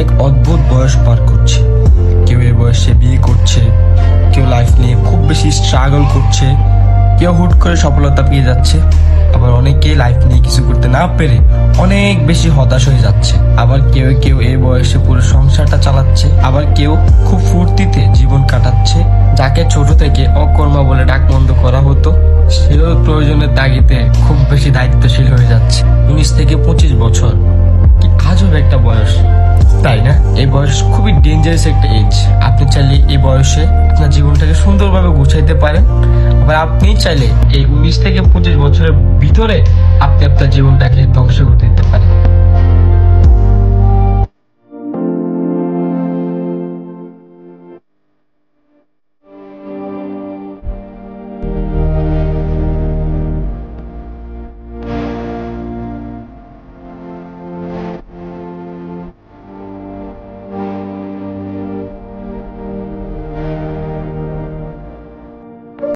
এক অদ্ভুত বয়স পার করছে। কেউ এই বয়সে বিয়ে করছে, কেউ লাইফ নিয়ে খুব বেশি স্ট্রাগল করছে, কেউ হুট করে সফলতা পেয়ে যাচ্ছে, আবার অনেকেই লাইফ নিয়ে কিছু করতে না পেরে অনেক বেশি হতাশ হয়ে যাচ্ছে। আবার কেউ কেউ এই বয়সে পুরো সংসারটা চালাচ্ছে, আবার কেউ খুব ফুর্তিতে জীবন কাটাচ্ছে। যাকে ছোট থেকে অকর্মা বলে ডাকবন্ধ করা হতো, সেও প্রয়োজনের তাগিদে খুব বেশি দায়িত্বশীল হয়ে যাচ্ছে। 19 থেকে 25 বছর কি আজব একটা বয়স, তাই না? এই বয়স খুবই ডেঞ্জারাস একটা এজ। আপনি চাইলে এই বয়সে আপনার জীবনটাকে সুন্দরভাবে গুছাইতে পারেন, আবার আপনি চাইলে এই 19 থেকে 25 বছরের ভিতরে আপনি আপনার জীবনটাকে ধ্বংস করে দিতে পারেন।